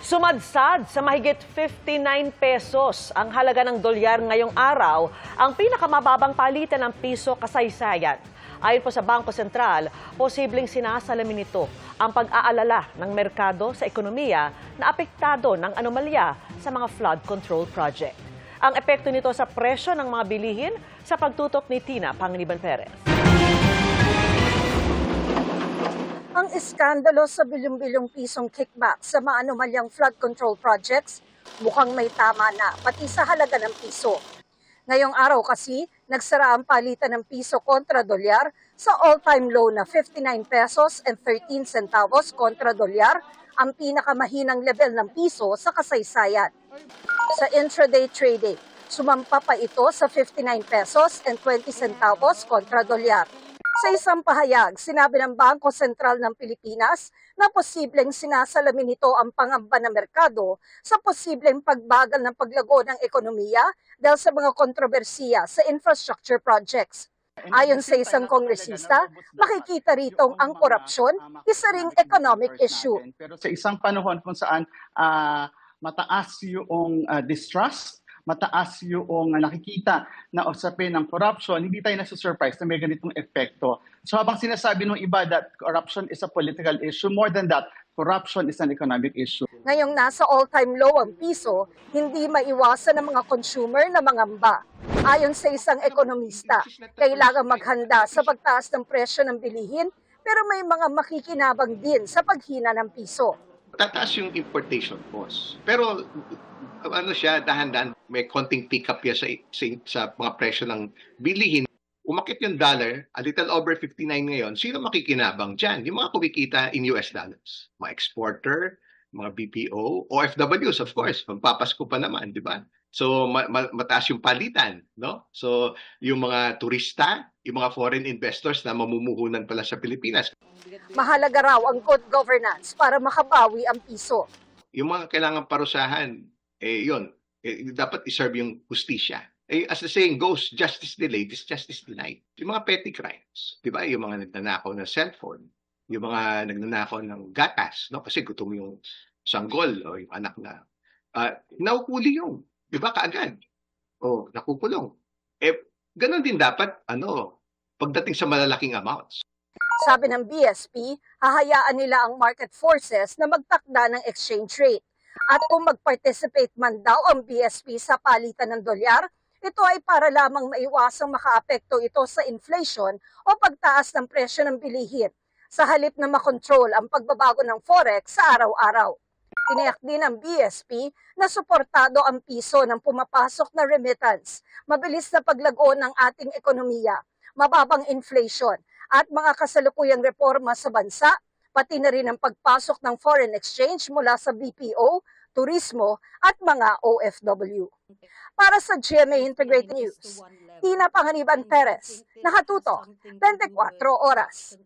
Sumadsad sa mahigit 59 pesos ang halaga ng dolyar ngayong araw, ang pinakamababang palitan ng piso kasaysayan. Ayon po sa Bangko Sentral, posibleng sinasalamin nito ang pag-aalala ng merkado sa ekonomiya na apektado ng anomalya sa mga flood control project. Ang epekto nito sa presyo ng mga bilihin sa pagtutok ni Tina Panganiban Perez. Ang iskandalo sa bilyong-bilyong pisong kickback sa mga anomalyang flood control projects mukhang may tama na pati sa halaga ng piso. Ngayong araw kasi, nagsara ang palitan ng piso kontra dolyar sa all-time low na 59 pesos and 13 centavos kontra dolyar, ang pinakamahinang level ng piso sa kasaysayan. Sa intraday trading, sumampa pa ito sa 59 pesos and 20 centavos kontra dolyar. Sa isang pahayag, sinabi ng Bangko Sentral ng Pilipinas na posibleng sinasalamin nito ang pangamba ng merkado sa posibleng pagbagal ng paglago ng ekonomiya dahil sa mga kontrobersiya sa infrastructure projects. Ayon sa isang kongresista, makikita ritong ang korupsyon, isa ring economic issue. Pero sa isang panahon kung saan mataas yung distrust, mataas yung nakikita na usapin ng corruption, hindi tayo nasusurprise na may ganitong epekto. So habang sinasabi ng iba that corruption is a political issue, more than that, corruption is an economic issue. Ngayong nasa all-time low ang piso, hindi maiwasan ng mga consumer na mangamba. Ayon sa isang ekonomista, kailangan maghanda sa pagtaas ng presyo ng bilihin, pero may mga makikinabang din sa paghina ng piso. Tataas yung importation cost. Pero ano siya, dahan-dahan, may konting pick-up yan sa mga presyo ng bilihin. Umakit yung dollar, a little over 59 ngayon, sino makikinabang dyan? Yung mga kumikita in US dollars. Mga exporter, mga BPO, OFWs, of course. Magpapasko pa naman, di ba? So, mataas yung palitan, no? So, yung mga turista, yung mga foreign investors na mamumuhunan pala sa Pilipinas. Mahalaga raw ang good governance para makabawi ang piso. Yung mga kailangan parusahan, yun, dapat iserve yung hustisya. As the saying goes, justice delayed is justice denied. Yung mga petty crimes, di ba? Yung mga nagnanakaw ng cellphone, yung mga nagnanakaw ng gatas, no? Kasi gutom yung sanggol o yung anak na. Naukuli yung, di ba, kaagad? O, nakukulong. Ganon din dapat, pagdating sa malalaking amounts. Sabi ng BSP, hahayaan nila ang market forces na magtakda ng exchange rate. At kung mag-participate man daw ang BSP sa palitan ng dolyar, ito ay para lamang maiwasang makaapekto ito sa inflation o pagtaas ng presyo ng bilihin, sa halip na makontrol ang pagbabago ng forex sa araw-araw. Tiniyak din ng BSP na suportado ang piso ng pumapasok na remittance, mabilis na paglago ng ating ekonomiya, mababang inflation, at mga kasalukuyang reforma sa bansa, pati na rin ang pagpasok ng foreign exchange mula sa BPO, turismo at mga OFW. Para sa GMA Integrated News, Tina Panganiban Perez, nakatutok 24 oras.